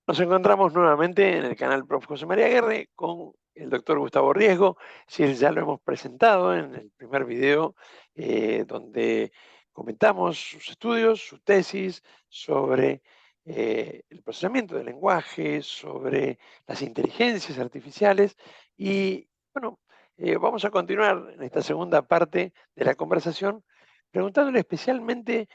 Nos encontramos nuevamente en el canal Prof. José María Aguerre con el doctor Gustavo Riesgo. Si ya lo hemos presentado en el primer video, donde comentamos sus estudios, su tesis sobre el procesamiento del lenguaje, sobre las inteligencias artificiales. Y bueno, vamos a continuar en esta segunda parte de la conversación preguntándole especialmente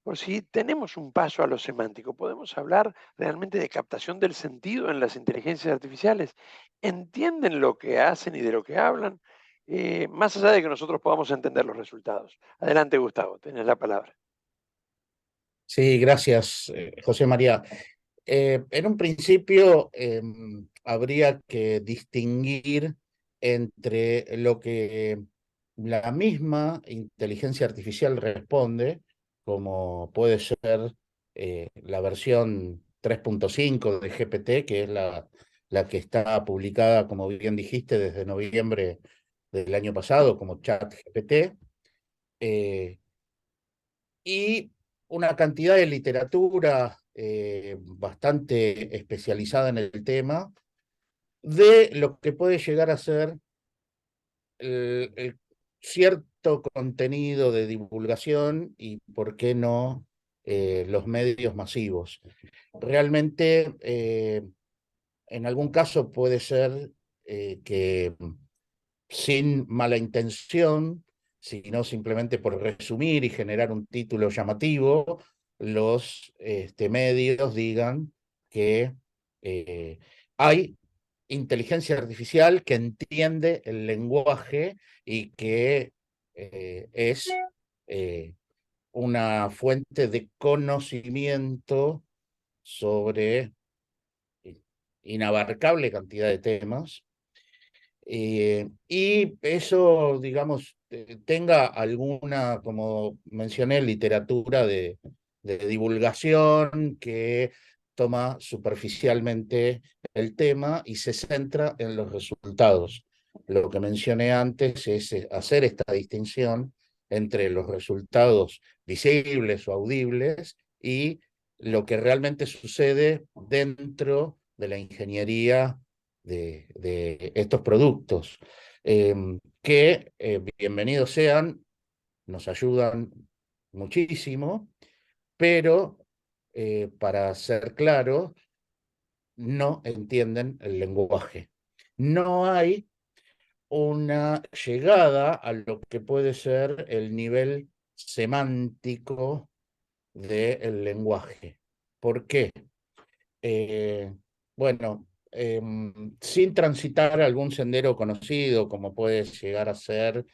por si tenemos un paso a lo semántico. ¿Podemos hablar realmente de captación del sentido en las inteligencias artificiales? ¿Entienden lo que hacen y de lo que hablan? Más allá de que nosotros podamos entender los resultados. Adelante, Gustavo, tenés la palabra. Sí, gracias, José María. En un principio, habría que distinguir entre lo que la misma inteligencia artificial responde, como puede ser la versión 3.5 de GPT, que es la que está publicada, como bien dijiste, desde noviembre del año pasado como ChatGPT, eh, y una cantidad de literatura bastante especializada en el tema, de lo que puede llegar a ser el cierto contenido de divulgación y, por qué no, los medios masivos. Realmente, en algún caso puede ser que sin mala intención, sino simplemente por resumir y generar un título llamativo, los medios digan que hay inteligencia artificial que entiende el lenguaje y que es eh, una fuente de conocimiento sobre inabarcable cantidad de temas, y eso, digamos, tenga alguna, como mencioné, literatura de divulgación que toma superficialmente el tema y se centra en los resultados. Lo que mencioné antes es hacer esta distinción entre los resultados visibles o audibles y lo que realmente sucede dentro de la ingeniería de estos productos, que bienvenidos sean, nos ayudan muchísimo, pero para ser claro, no entienden el lenguaje. No hay una llegada a lo que puede ser el nivel semántico del lenguaje. ¿Por qué? Eh, bueno, sin transitar algún sendero conocido, como puede llegar a ser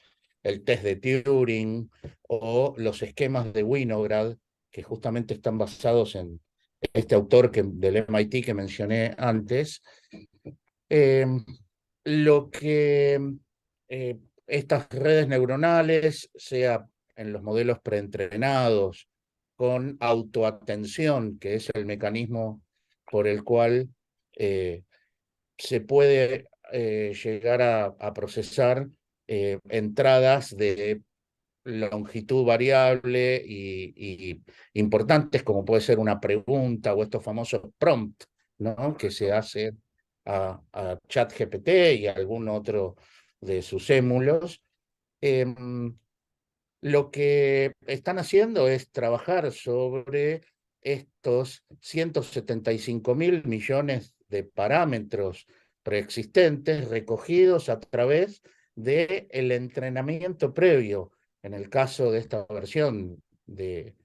el test de Turing o los esquemas de Winograd, que justamente están basados en este autor del MIT que mencioné antes, eh, lo que estas redes neuronales, sea en los modelos preentrenados, con autoatención, que es el mecanismo por el cual eh, se puede llegar a procesar entradas de longitud variable y importantes, como puede ser una pregunta o estos famosos prompts, ¿no?, que se hace a ChatGPT y a algún otro de sus émulos. Lo que están haciendo es trabajar sobre estos 175.000 millones de parámetros preexistentes recogidos a través del entrenamiento previo. En el caso de esta versión de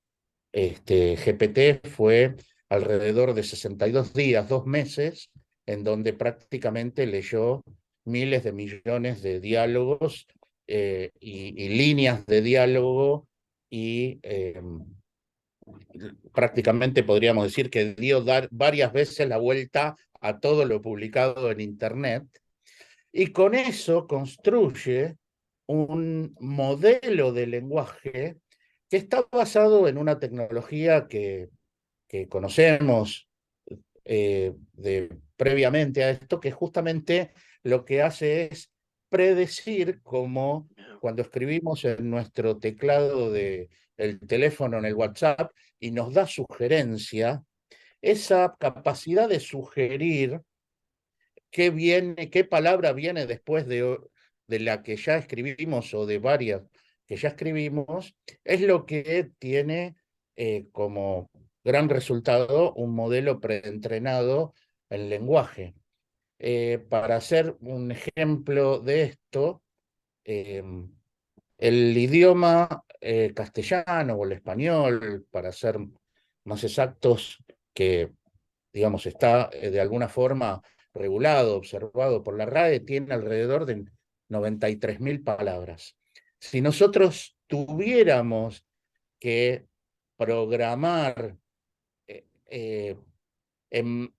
GPT fue alrededor de 62 días, 2 meses, en donde prácticamente leyó miles de millones de diálogos y líneas de diálogo, y prácticamente podríamos decir que dio varias veces la vuelta a todo lo publicado en Internet, y con eso construye un modelo de lenguaje que está basado en una tecnología que conocemos previamente a esto, que justamente lo que hace es predecir, como cuando escribimos en nuestro teclado del teléfono en el WhatsApp y nos da sugerencia, esa capacidad de sugerir qué palabra viene después de la que ya escribimos o de varias que ya escribimos, es lo que tiene como gran resultado un modelo preentrenado en lenguaje. Para hacer un ejemplo de esto, eh, el idioma castellano o el español, para ser más exactos, que digamos está de alguna forma regulado, observado por la RAE, tiene alrededor de 93.000 palabras. Si nosotros tuviéramos que programar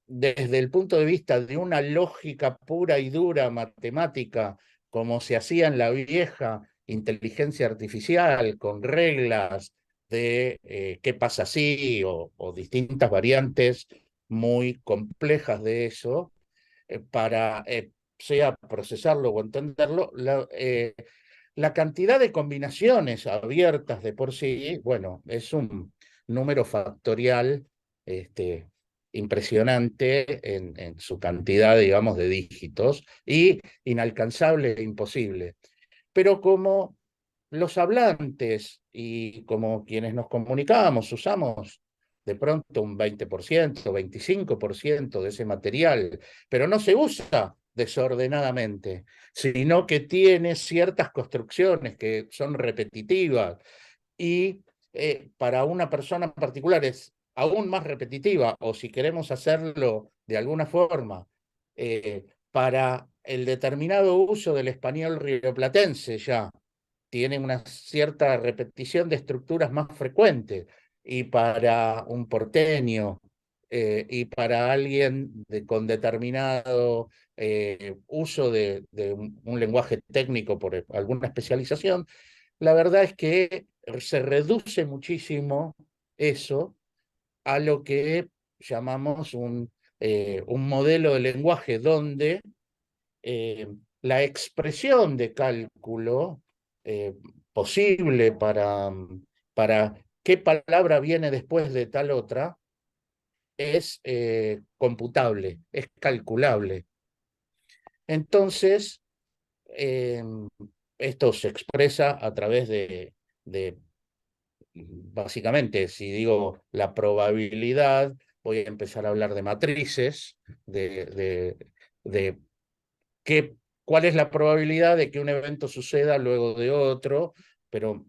desde el punto de vista de una lógica pura y dura matemática, como se hacía en la vieja inteligencia artificial, con reglas de qué pasa si o distintas variantes muy complejas de eso, para sea procesarlo o entenderlo, la cantidad de combinaciones abiertas de por sí, bueno, es un número factorial este, impresionante en su cantidad, digamos, de dígitos y inalcanzable e imposible. Pero como los hablantes y como quienes nos comunicamos usamos de pronto un 20%, 25% de ese material, pero no se usa desordenadamente, sino que tiene ciertas construcciones que son repetitivas y para una persona en particular es aún más repetitiva, o si queremos hacerlo de alguna forma, para el determinado uso del español rioplatense ya tiene una cierta repetición de estructuras más frecuentes, y para un porteño y para alguien con determinado uso de un lenguaje técnico por alguna especialización, la verdad es que se reduce muchísimo eso a lo que llamamos un modelo de lenguaje donde eh, la expresión de cálculo eh, posible para qué palabra viene después de tal otra es computable, es calculable. Entonces, eh, esto se expresa a través de básicamente, si digo la probabilidad, voy a empezar a hablar de matrices, de cuál es la probabilidad de que un evento suceda luego de otro, pero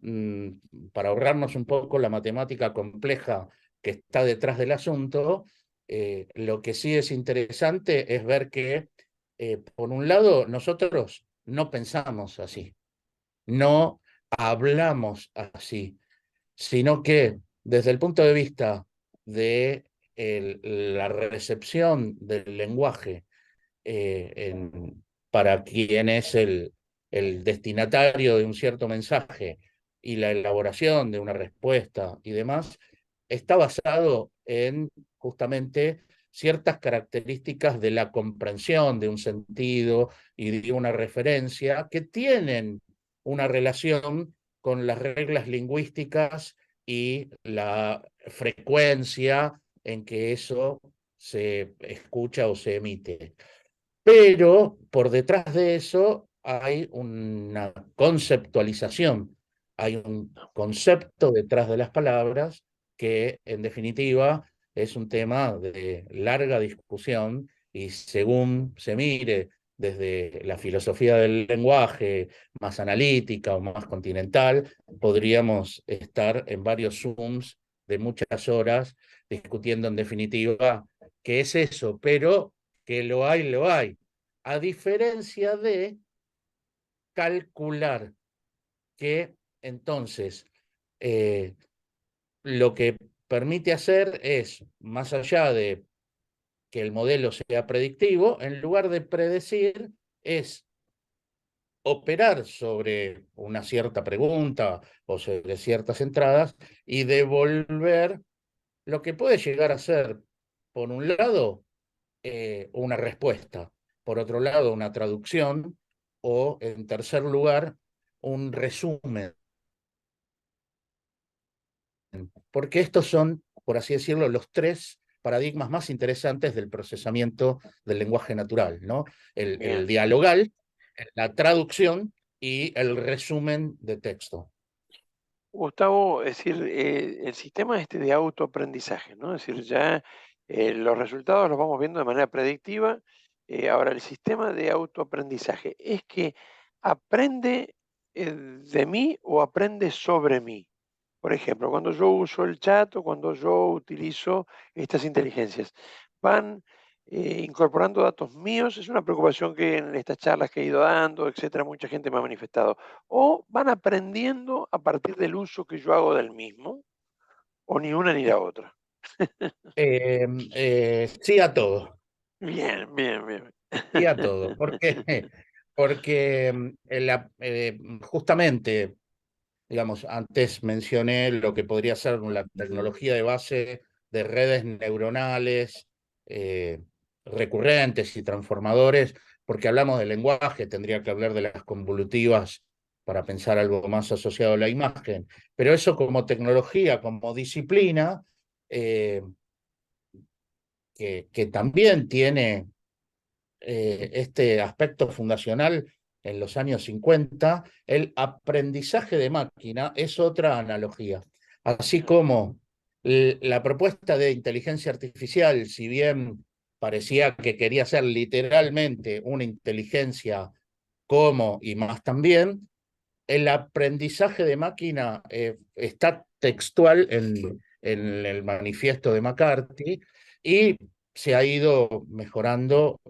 para ahorrarnos un poco la matemática compleja que está detrás del asunto, lo que sí es interesante es ver que, por un lado, nosotros no pensamos así, no hablamos así, sino que desde el punto de vista de la recepción del lenguaje para quien es el destinatario de un cierto mensaje y la elaboración de una respuesta y demás, está basado en justamente ciertas características de la comprensión de un sentido y de una referencia que tienen una relación con las reglas lingüísticas y la frecuencia en que eso se escucha o se emite. Pero por detrás de eso hay una conceptualización, hay un concepto detrás de las palabras que en definitiva es un tema de larga discusión, y según se mire desde la filosofía del lenguaje más analítica o más continental, podríamos estar en varios Zooms de muchas horas discutiendo en definitiva qué es eso, pero que lo hay, lo hay. A diferencia de calcular, que entonces eh, lo que permite hacer es, más allá de que el modelo sea predictivo, en lugar de predecir, es operar sobre una cierta pregunta o sobre ciertas entradas y devolver lo que puede llegar a ser, por un lado, una respuesta, por otro lado, una traducción, o en tercer lugar, un resumen, porque estos son, por así decirlo, los tres paradigmas más interesantes del procesamiento del lenguaje natural, ¿no? El Bien. dialogal, la traducción y el resumen de texto. Gustavo, es decir, el sistema este de autoaprendizaje, ¿no? Es decir, ya los resultados los vamos viendo de manera predictiva. Ahora, el sistema de autoaprendizaje, ¿es que aprende de mí o aprende sobre mí? Por ejemplo, cuando yo uso el chat o cuando yo utilizo estas inteligencias, van incorporando datos míos, es una preocupación que en estas charlas que he ido dando, etcétera, mucha gente me ha manifestado. O van aprendiendo a partir del uso que yo hago del mismo, o ni una ni la otra. Sí a todo, Bien, bien, bien. sí a todo, porque, porque justamente, digamos, antes mencioné lo que podría ser la tecnología de base de redes neuronales eh, recurrentes y transformadores, porque hablamos de lenguaje, tendría que hablar de las convolutivas para pensar algo más asociado a la imagen, pero eso como tecnología, como disciplina, eh, que también tiene este aspecto fundacional en los años 50, el aprendizaje de máquina es otra analogía. Así como la propuesta de inteligencia artificial, si bien parecía que quería ser literalmente una inteligencia como y más también, el aprendizaje de máquina está textual en el manifiesto de McCarthy y se ha ido mejorando,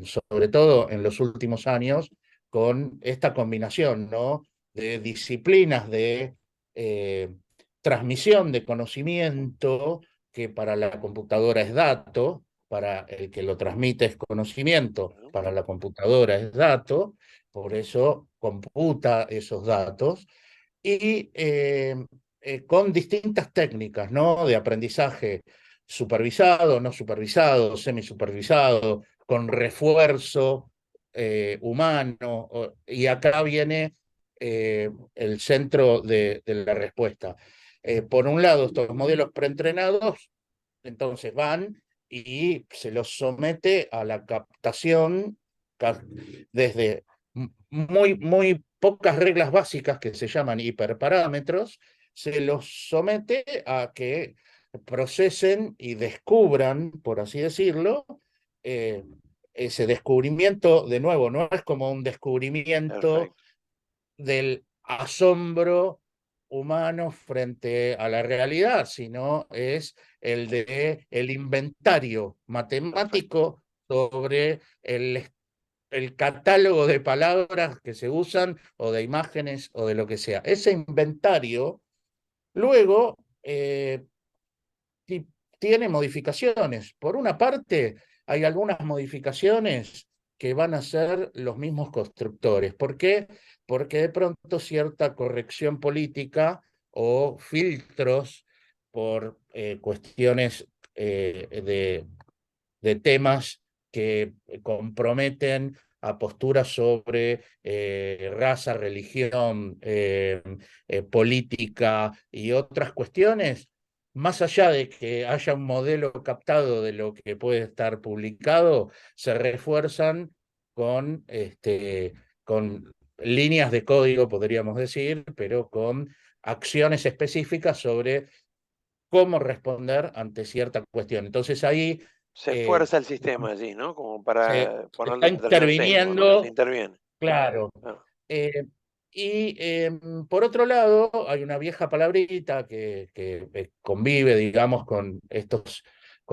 sobre todo en los últimos años, con esta combinación, ¿no? De disciplinas de eh, transmisión de conocimiento, que para la computadora es dato, para el que lo transmite es conocimiento, Bueno, para la computadora es dato, por eso computa esos datos y con distintas técnicas, ¿no? De aprendizaje supervisado, no supervisado, semisupervisado, con refuerzo humano, y acá viene el centro de la respuesta. Por un lado, estos modelos preentrenados, entonces van y se los somete a la captación desde muy pocas reglas básicas que se llaman hiperparámetros, se los somete a que procesen y descubran, por así decirlo, eh, ese descubrimiento, de nuevo, no es como un descubrimiento perfecto, del asombro humano frente a la realidad, sino es el inventario perfecto. matemático sobre el catálogo de palabras que se usan o de imágenes o de lo que sea. Ese inventario luego tiene modificaciones. Por una parte, hay algunas modificaciones que van a ser los mismos constructores. ¿Por qué? Porque de pronto cierta corrección política o filtros por cuestiones de temas que comprometen a posturas sobre raza, religión, política y otras cuestiones, más allá de que haya un modelo captado de lo que puede estar publicado, se refuerzan con líneas de código, podríamos decir, pero con acciones específicas sobre cómo responder ante cierta cuestión. Entonces ahí Se eh, fuerza el sistema allí, ¿no? Como se para ponerle está un determinado sesgo, ¿no? Se interviniendo, interviene. claro. Ah, Eh, y por otro lado, hay una vieja palabrita que convive, digamos, con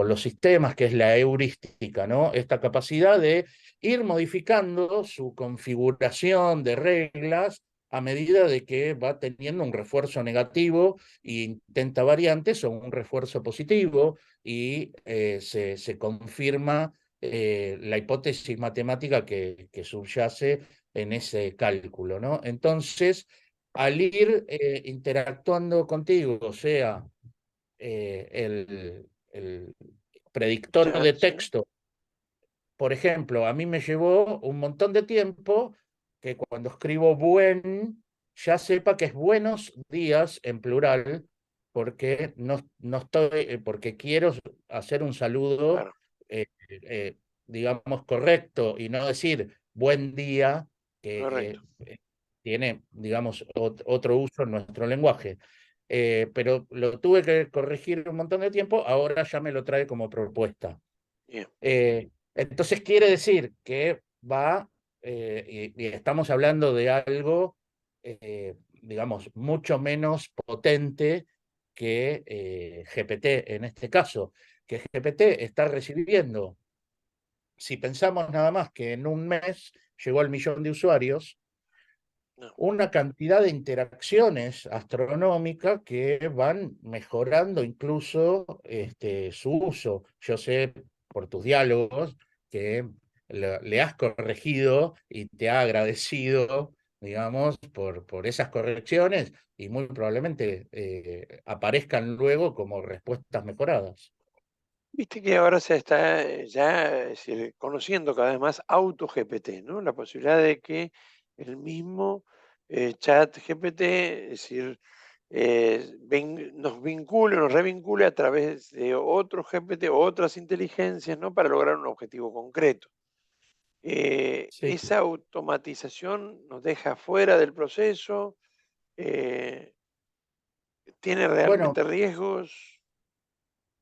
los sistemas, que es la heurística, ¿no? Esta capacidad de ir modificando su configuración de reglas a medida de que va teniendo un refuerzo negativo e intenta variantes o un refuerzo positivo y se confirma la hipótesis matemática que subyace en ese cálculo, ¿no? Entonces, al ir interactuando contigo, o sea, el predictor chat, de sí, texto, por ejemplo, a mí me llevó un montón de tiempo que cuando escribo buen, ya sepa que es buenos días en plural, porque no estoy, porque quiero hacer un saludo, Claro, digamos, correcto y no decir buen día, que correcto. tiene, digamos, otro uso en nuestro lenguaje. Pero lo tuve que corregir un montón de tiempo, ahora ya me lo trae como propuesta. Bien, Entonces quiere decir que va, y estamos hablando de algo, digamos, mucho menos potente que GPT en este caso, que GPT está recibiendo, si pensamos nada más que en un mes llegó al millón de usuarios, no, una cantidad de interacciones astronómicas que van mejorando incluso su uso. Yo sé por tus diálogos que le has corregido y te ha agradecido, digamos, por esas correcciones y muy probablemente aparezcan luego como respuestas mejoradas. viste que ahora se está ya es decir, conociendo cada vez más AutoGPT, ¿no? La posibilidad de que el mismo chat GPT, es decir, nos vincule, nos revincule a través de otros GPT o otras inteligencias, ¿no? Para lograr un objetivo concreto. Sí. Esa automatización nos deja fuera del proceso, eh, tiene Bueno, realmente riesgos.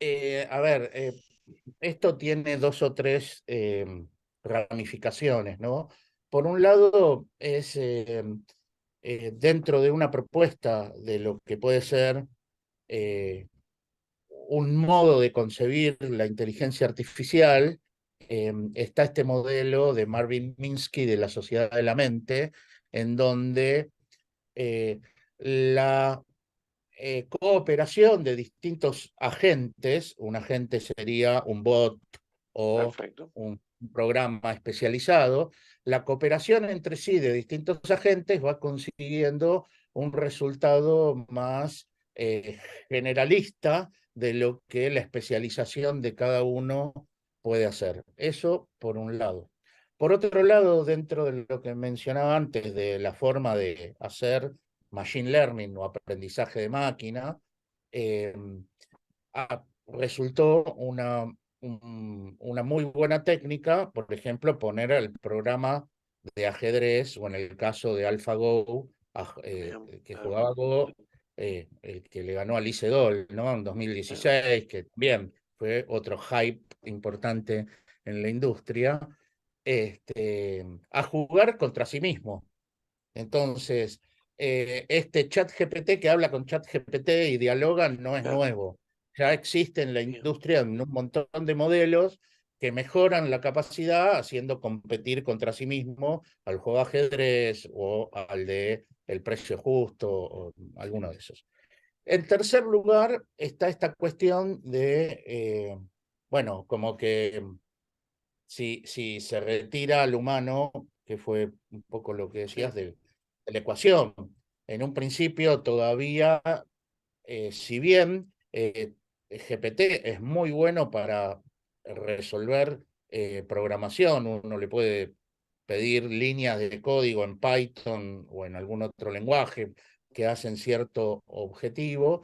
a ver, esto tiene dos o tres ramificaciones, ¿no? Por un lado, es dentro de una propuesta de lo que puede ser eh, un modo de concebir la inteligencia artificial, está este modelo de Marvin Minsky de la sociedad de la mente, en donde la cooperación de distintos agentes, un agente sería un bot o Perfecto. un programa especializado, la cooperación entre sí de distintos agentes va consiguiendo un resultado más generalista de lo que la especialización de cada uno puede hacer. Eso por un lado. Por otro lado, dentro de lo que mencionaba antes de la forma de hacer machine learning o aprendizaje de máquina, eh, resultó una muy buena técnica, por ejemplo, poner el programa de ajedrez, o en el caso de AlphaGo, Bien, que claro, jugaba Go, el que le ganó a Lee Sedol, ¿no? En claro, 2016, que también fue otro hype importante en la industria, a jugar contra sí mismo. Entonces, este chat GPT que habla con chat GPT y dialoga no es claro. nuevo. Ya existe en la Bien, industria un montón de modelos que mejoran la capacidad haciendo competir contra sí mismo al juego de ajedrez o al de el precio justo o alguno de esos. En tercer lugar está esta cuestión de, bueno, como que si se retira al humano, que fue un poco lo que sí, decías de la ecuación. En un principio todavía, si bien GPT es muy bueno para resolver programación, uno le puede pedir líneas de código en Python o en algún otro lenguaje que hacen cierto objetivo,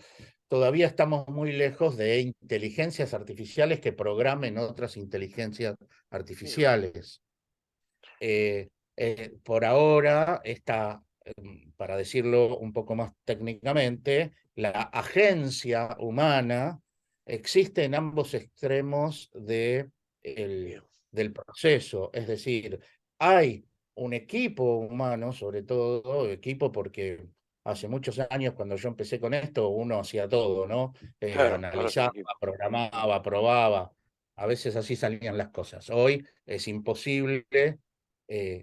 todavía estamos muy lejos de inteligencias artificiales que programen otras inteligencias bien, artificiales. Por ahora está, para decirlo un poco más técnicamente, la agencia humana existe en ambos extremos bien, del proceso. Es decir, hay un equipo humano, sobre todo equipo porque hace muchos años cuando yo empecé con esto, uno hacía todo, ¿no? claro, ahora es un Analizaba, equipo. programaba, probaba. A veces así salían las cosas. Hoy es imposible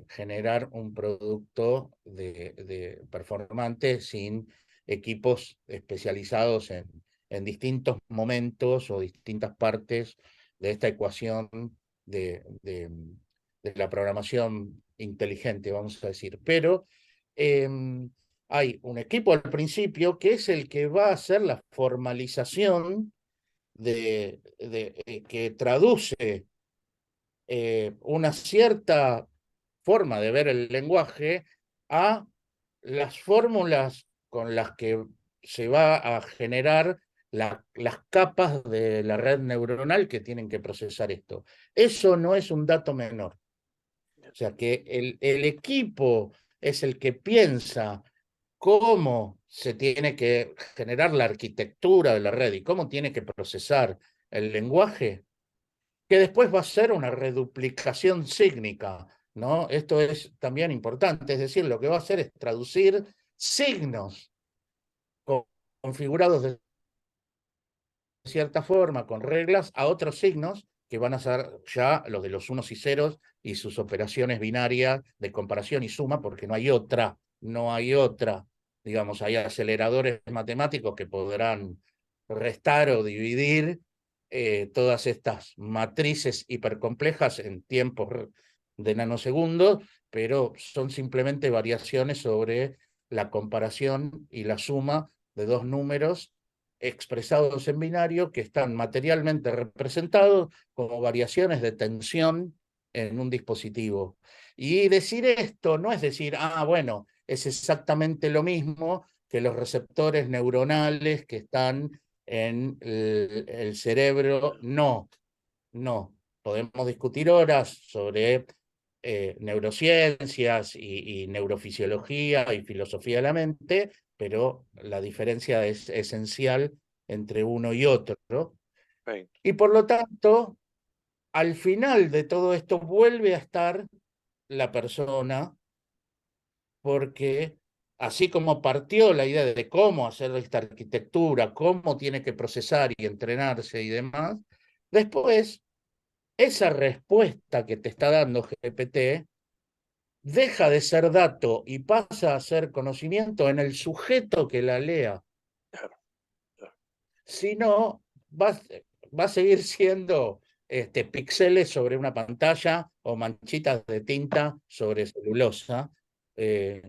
generar un producto de performante sin equipos especializados en distintos momentos o distintas partes de esta ecuación de, de, de la programación inteligente, vamos a decir. Pero eh, hay un equipo al principio que es el que va a hacer la formalización que traduce una cierta forma de ver el lenguaje a las fórmulas con las que se va a generar las capas de la red neuronal que tienen que procesar esto. Eso no es un dato menor. O sea que el equipo es el que piensa cómo se tiene que generar la arquitectura de la red y cómo tiene que procesar el lenguaje, que después va a ser una reduplicación sígnica, ¿no? Esto es también importante, es decir, lo que va a hacer es traducir signos configurados de cierta forma, con reglas, a otros signos que van a ser ya los de los unos y ceros y sus operaciones binarias de comparación y suma, porque no hay otra. Digamos, hay aceleradores matemáticos que podrán restar o dividir todas estas matrices hipercomplejas en tiempos de nanosegundos, pero son simplemente variaciones sobre la comparación y la suma de dos números expresados en binario que están materialmente representados como variaciones de tensión en un dispositivo. Y decir esto no es decir, bueno, es exactamente lo mismo que los receptores neuronales que están en el cerebro. No, no. Podemos discutir horas sobre neurociencias y neurofisiología y filosofía de la mente, pero la diferencia es esencial entre uno y otro. Perfecto. Y por lo tanto, al final de todo esto vuelve a estar la persona, porque así como partió la idea de cómo hacer esta arquitectura, cómo tiene que procesar y entrenarse y demás, después esa respuesta que te está dando GPT deja de ser dato y pasa a ser conocimiento en el sujeto que la lea. Claro, claro. Si no, va, va a seguir siendo píxeles sobre una pantalla o manchitas de tinta sobre celulosa. Eh,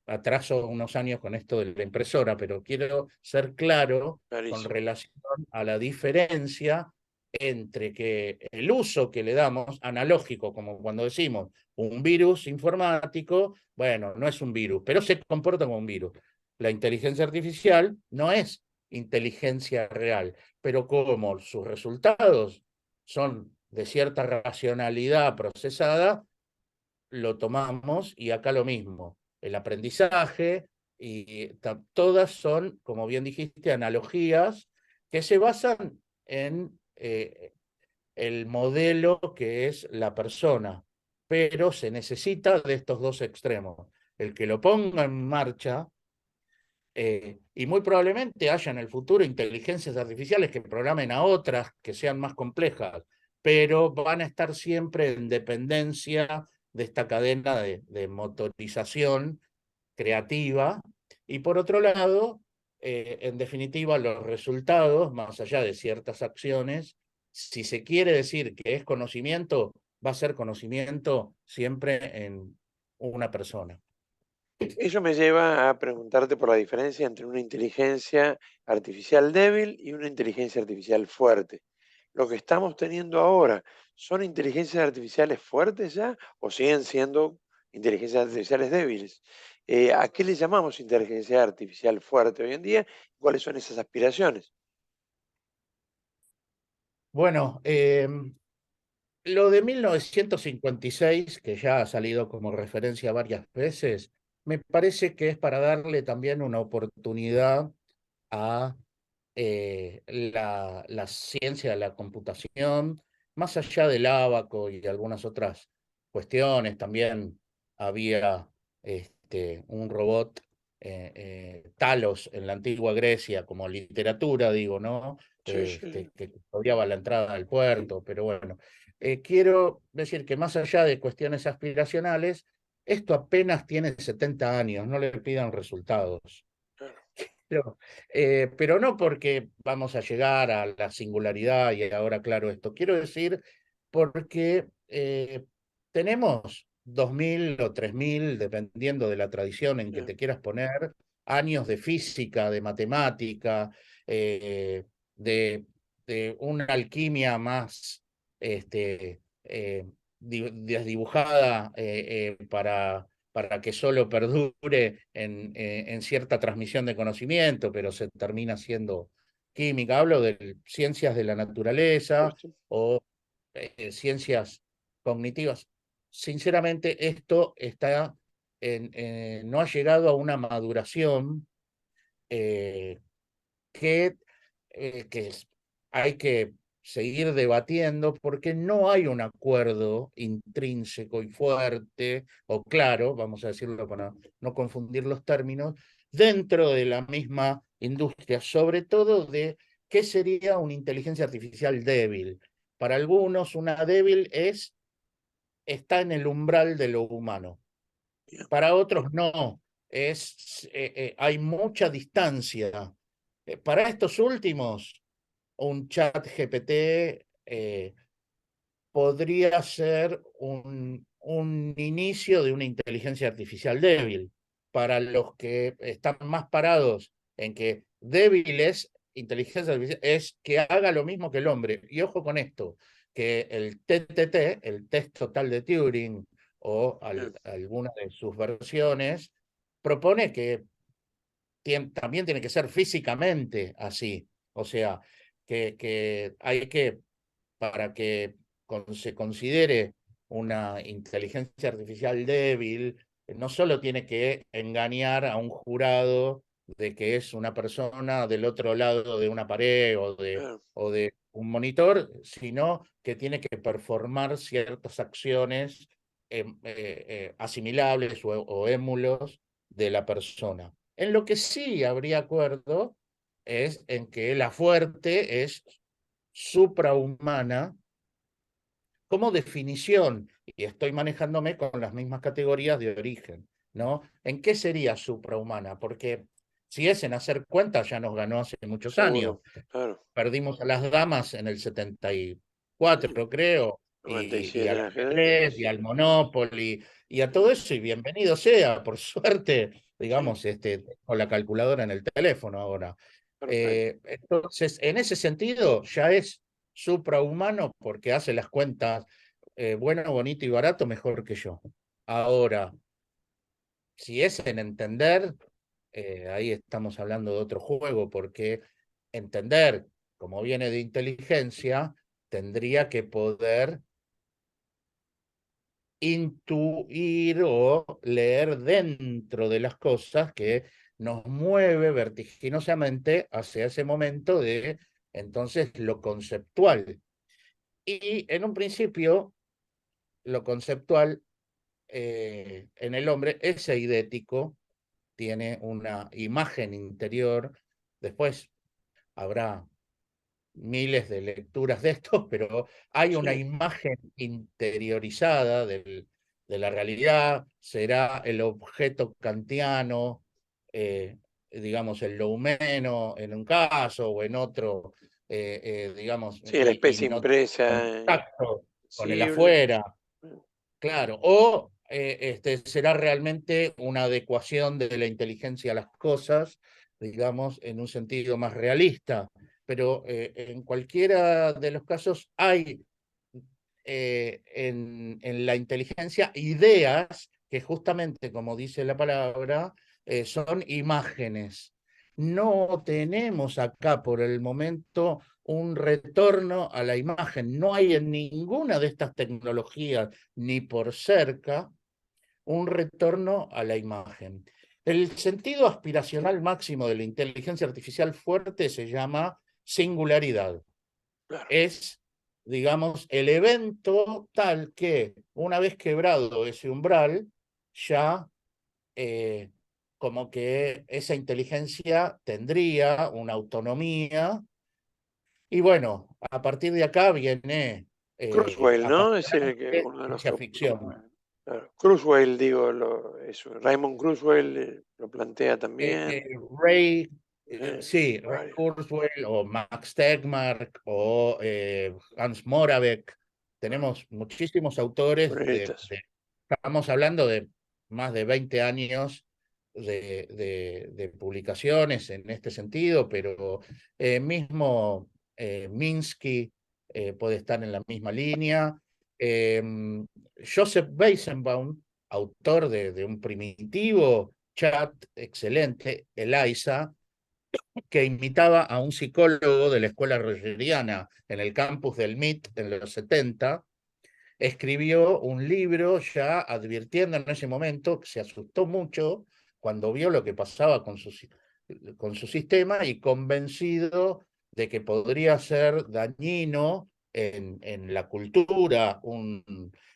Atraso unos años con esto de la impresora, pero quiero ser claro con Clarísimo. relación a la diferencia entre que el uso que le damos, analógico, como cuando decimos un virus informático, bueno, no es un virus, pero se comporta como un virus. La inteligencia artificial no es inteligencia real, pero como sus resultados son de cierta racionalidad procesada, lo tomamos y acá lo mismo. El aprendizaje y todas son, como bien dijiste, analogías que se basan en el modelo que es la persona, pero se necesita de estos dos extremos. El que lo ponga en marcha y muy probablemente haya en el futuro inteligencias artificiales que programen a otras que sean más complejas, pero van a estar siempre en dependencia de esta cadena de motorización creativa. Y por otro lado, en definitiva, los resultados, más allá de ciertas acciones, si se quiere decir que es conocimiento, va a ser conocimiento siempre en una persona. Eso me lleva a preguntarte por la diferencia entre una inteligencia artificial débil y una inteligencia artificial fuerte. Lo que estamos teniendo ahora, ¿son inteligencias artificiales fuertes ya o siguen siendo inteligencias artificiales débiles? ¿A qué le llamamos inteligencia artificial fuerte hoy en día? ¿Cuáles son esas aspiraciones? Bueno, lo de 1956, que ya ha salido como referencia varias veces, me parece que es para darle también una oportunidad a la ciencia de la computación, más allá del ábaco y de algunas otras cuestiones. También había un robot, Talos, en la antigua Grecia, como literatura, digo, ¿no? Sí, sí, Que custodiaba la entrada al puerto, pero bueno. Quiero decir que más allá de cuestiones aspiracionales, esto apenas tiene 70 años, no le pidan resultados. claro, Pero no porque vamos a llegar a la singularidad y ahora claro esto. Quiero decir porque tenemos 2000 o 3000, dependiendo de la tradición en que sí, te quieras poner, años de física, de matemática, eh, de, de una alquimia más desdibujada para que solo perdure en cierta transmisión de conocimiento, pero se termina siendo química. Hablo de ciencias de la naturaleza Justo. o ciencias cognitivas. Sinceramente, esto está no ha llegado a una maduración eh, que, hay que seguir debatiendo porque no hay un acuerdo intrínseco y fuerte o claro, vamos a decirlo para no confundir los términos, dentro de la misma industria, sobre todo de qué sería una inteligencia artificial débil. Para algunos, una débil está en el umbral de lo humano. Bien. Para otros no, hay mucha distancia. Para estos últimos, un chat GPT podría ser un inicio de una inteligencia artificial débil. Para los que están más parados en que débil es inteligencia artificial, es que haga lo mismo que el hombre. Y ojo con esto, que el TTT, el test total de Turing, o Bien. alguna de sus versiones, propone que también tiene que ser físicamente así. O sea, que hay que, para que se considere una inteligencia artificial débil, no solo tiene que engañar a un jurado de que es una persona del otro lado de una pared Claro. o de un monitor, sino que tiene que performar ciertas acciones asimilables o émulos de la persona. En lo que sí habría acuerdo es en que la fuerte es suprahumana como definición, y estoy manejándome con las mismas categorías de origen, ¿no? ¿En qué sería suprahumana? Porque si es en hacer cuentas, ya nos ganó hace muchos años. Seguro. Claro. Perdimos a las damas en el 74, creo, y 97 al en ajedrez. ajedrez, y al Monopoly, y a todo eso, y bienvenido sea, por suerte, Sí, digamos, con la calculadora en el teléfono ahora. perfecto. Entonces, en ese sentido, ya es suprahumano porque hace las cuentas bueno, bonito y barato mejor que yo. Ahora, si es en entender, ahí estamos hablando de otro juego, porque entender, como viene de inteligencia, tendría que poder intuir o leer dentro de las cosas que nos mueve vertiginosamente hacia ese momento de entonces lo conceptual. Y en un principio, lo conceptual en el hombre es eidético, tiene una imagen interior, después habrá miles de lecturas de esto, pero hay una Sí, imagen interiorizada de la realidad, será el objeto kantiano, digamos, el loumeno en un caso o en otro, digamos, sí, la especie no impresa, contacto con el visible. afuera. Claro, o será realmente una adecuación de la inteligencia a las cosas, digamos, en un sentido más realista. Pero en cualquiera de los casos hay en la inteligencia ideas que justamente, como dice la palabra, son imágenes. No tenemos acá por el momento un retorno a la imagen. No hay en ninguna de estas tecnologías, ni por cerca, un retorno a la imagen. El sentido aspiracional máximo de la inteligencia artificial fuerte se llama singularidad. Claro. Es, digamos, el evento tal que una vez quebrado ese umbral, ya eh, como que esa inteligencia tendría una autonomía y bueno, a partir de acá viene Kurzweil, ¿no? Es el que apasionante uno de los ciencia ficción. claro, Kurzweil, digo, eso, Raymond Kurzweil lo plantea Eh, también. eh, Ray, sí, Ray Varios. Kurzweil o Max Tegmark o Hans Moravec. Claro, Tenemos muchísimos autores cronistas. estamos hablando de más de 20 años de publicaciones en este sentido, pero mismo Minsky puede estar en la misma línea. Eh, Joseph Weizenbaum autor de un primitivo chat excelente, ELIZA, que imitaba a un psicólogo de la escuela rogeriana en el campus del MIT en los 70, escribió un libro ya advirtiendo en ese momento que se asustó mucho cuando vio lo que pasaba con su sistema y convencido de que podría ser dañino en la cultura.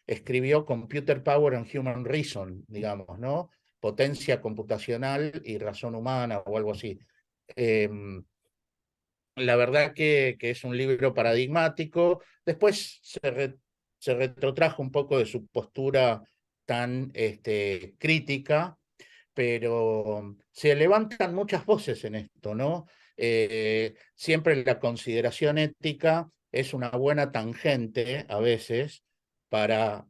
Escribió Computer Power and Human Reason, digamos, ¿no? Potencia computacional y razón humana o algo así. Eh, la verdad que es un libro paradigmático. Después se retrotrajo un poco de su postura tan crítica, pero se levantan muchas voces en esto, ¿no? Siempre la consideración ética es una buena tangente a veces para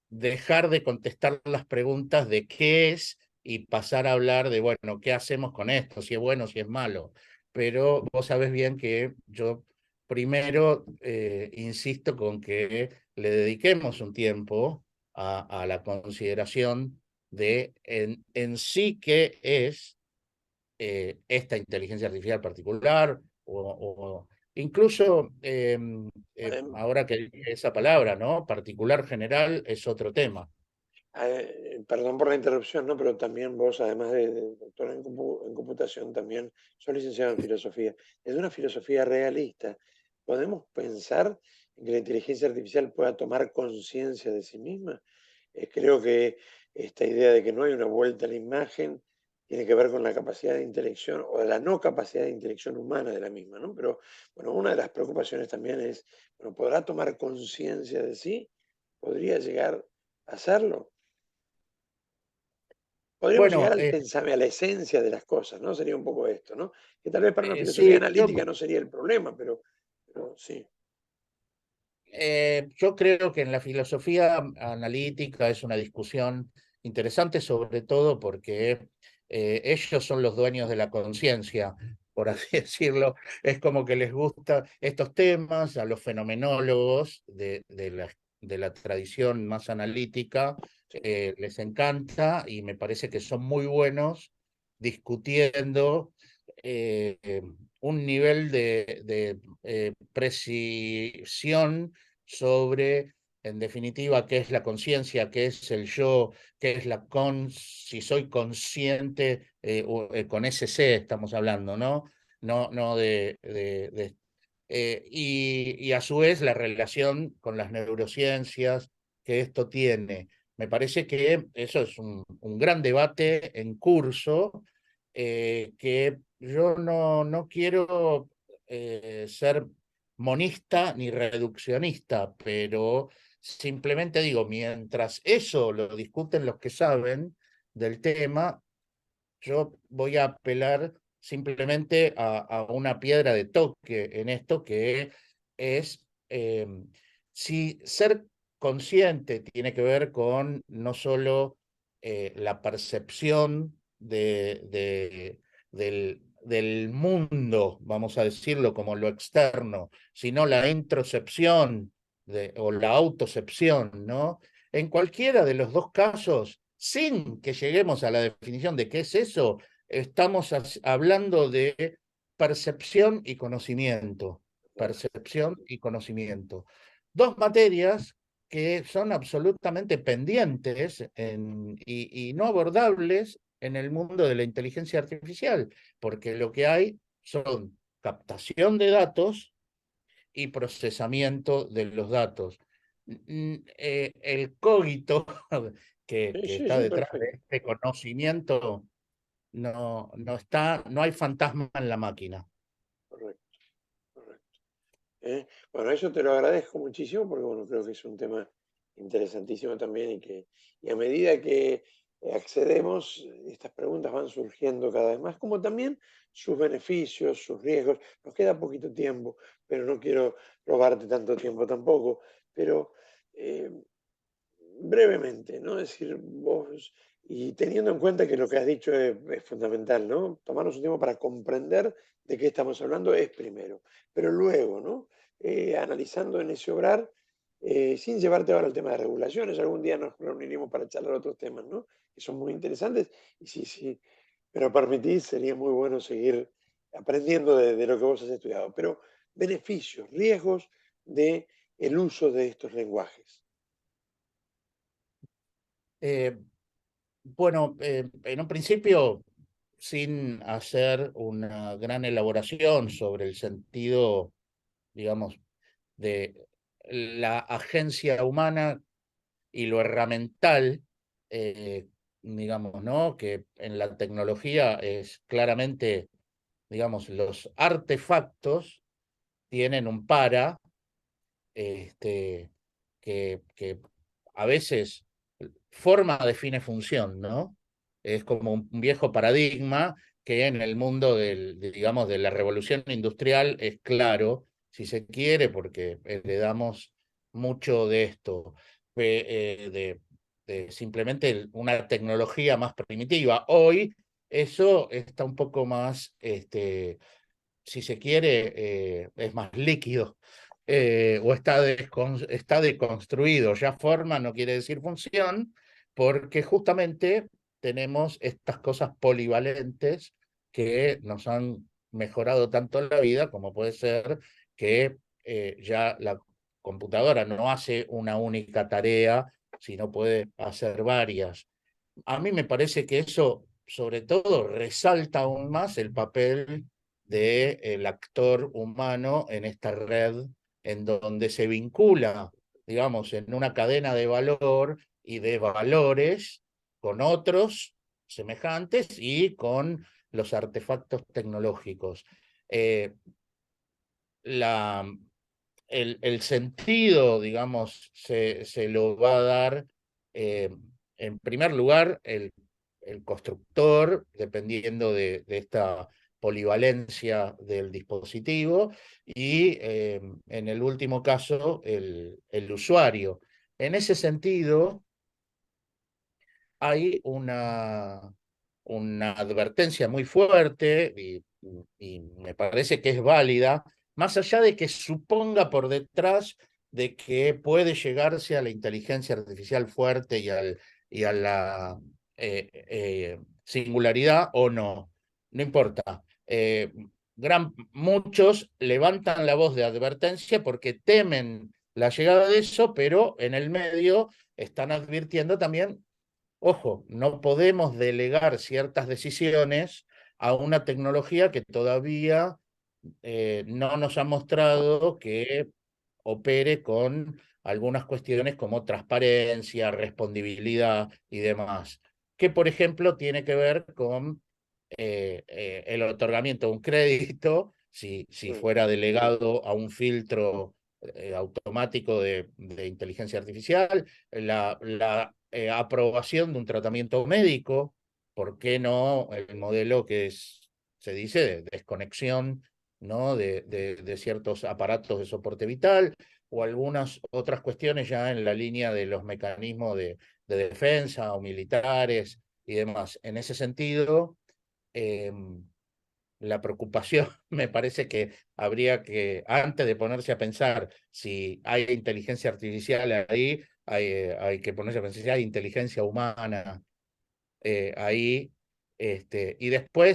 dejar de contestar las preguntas de qué es y pasar a hablar de, bueno, ¿qué hacemos con esto? Si es bueno, si es malo. Pero vos sabés bien que yo primero insisto con que le dediquemos un tiempo a la consideración de en sí qué es esta inteligencia artificial particular, o incluso Adem- ahora que dije esa palabra, ¿no? Particular general es otro tema. Perdón por la interrupción, ¿no? Pero también vos, además de doctor en computación, también sos licenciado en filosofía. Desde una filosofía realista, ¿podemos pensar en que la inteligencia artificial pueda tomar conciencia de sí misma? Creo que esta idea de que no hay una vuelta a la imagen tiene que ver con la capacidad de intelección o la no capacidad de intelección humana de la misma, ¿no? Pero, bueno, una de las preocupaciones también es, bueno, ¿podrá tomar conciencia de sí? ¿Podría llegar a hacerlo? Podríamos llegar Bueno, al pensamiento, a la esencia de las cosas, ¿no? Sería un poco esto, ¿no? Que tal vez para una filosofía sí, analítica no sería el problema, pero sí. yo creo que en la filosofía analítica es una discusión interesante, sobre todo porque ellos son los dueños de la conciencia, por así decirlo. Es como que les gustan estos temas a los fenomenólogos de la tradición más analítica, les encanta y me parece que son muy buenos discutiendo eh, un nivel de precisión sobre, en definitiva, qué es la conciencia, qué es el yo, qué es si soy consciente, con ese C estamos hablando, ¿no? No y a su vez la relación con las neurociencias que esto tiene. Me parece que eso es un gran debate en curso, que yo no quiero ser monista ni reduccionista, pero simplemente digo, mientras eso lo discuten los que saben del tema, yo voy a apelar simplemente a una piedra de toque en esto, que es si ser consciente tiene que ver con no solo la percepción del mundo, vamos a decirlo como lo externo, sino la introcepción o la autocepción, ¿no? En cualquiera de los dos casos, sin que lleguemos a la definición de qué es eso, estamos hablando de percepción y conocimiento. Percepción y conocimiento. Dos materias que son absolutamente pendientes y no abordables en el mundo de la inteligencia artificial, porque lo que hay son captación de datos y procesamiento de los datos. El cogito Sí, que sí, está sí, detrás de perfecto. este conocimiento no hay fantasma en la máquina. Correcto, correcto. Bueno, eso te lo agradezco muchísimo porque, bueno, creo que es un tema interesantísimo también y a medida que accedemos, estas preguntas van surgiendo cada vez más, como también sus beneficios, sus riesgos. Nos queda poquito tiempo, pero no quiero robarte tanto tiempo tampoco. Pero eh, brevemente, ¿no? Es decir, vos, y teniendo en cuenta que lo que has dicho es fundamental, ¿no? Tomarnos un tiempo para comprender de qué estamos hablando es primero, pero luego, ¿no? Analizando en ese obrar, sin llevarte ahora al tema de regulaciones. Algún día nos reuniremos para charlar otros temas, ¿no? Que son muy interesantes. Y si me lo permitís, sería muy bueno seguir aprendiendo de lo que vos has estudiado. Pero beneficios, riesgos de el uso de estos lenguajes. Bueno, en un principio, sin hacer una gran elaboración sobre el sentido, digamos, de la agencia humana y lo herramental, digamos, ¿no? Que en la tecnología es claramente, digamos, los artefactos tienen un para, este, que a veces forma define función, ¿no? Es como un viejo paradigma que en el mundo digamos, de la revolución industrial es claro, si se quiere, porque heredamos mucho de esto, de simplemente una tecnología más primitiva. Hoy eso está un poco más, si se quiere, es más líquido, o está deconstruido. Ya forma no quiere decir función, porque justamente tenemos estas cosas polivalentes que nos han mejorado tanto la vida, como puede ser que ya la computadora no hace una única tarea, sino puede hacer varias. A mí me parece que eso, sobre todo, resalta aún más el papel del actor humano en esta red, en donde se vincula, digamos, en una cadena de valor y de valores con otros semejantes y con los artefactos tecnológicos. Eh, la, el sentido, digamos, se lo va a dar, en primer lugar, el constructor, dependiendo de esta polivalencia del dispositivo, y en el último caso, el usuario. En ese sentido, hay una advertencia muy fuerte y me parece que es válida, más allá de que suponga por detrás de que puede llegarse a la inteligencia artificial fuerte y a la singularidad o no. No importa. Muchos levantan la voz de advertencia porque temen la llegada de eso, pero en el medio están advirtiendo también. Ojo, no podemos delegar ciertas decisiones a una tecnología que todavía no nos ha mostrado que opere con algunas cuestiones como transparencia, respondibilidad y demás, que por ejemplo tiene que ver con el otorgamiento de un crédito, si Mm, fuera delegado a un filtro automático de inteligencia artificial, la aprobación de un tratamiento médico, ¿por qué no el modelo se dice, de desconexión, ¿no? de ciertos aparatos de soporte vital, o algunas otras cuestiones ya en la línea de los mecanismos de defensa o militares y demás? En ese sentido, eh, la preocupación me parece que habría que, antes de ponerse a pensar si hay inteligencia artificial ahí, hay que ponerse a pensar si hay inteligencia humana ahí, y después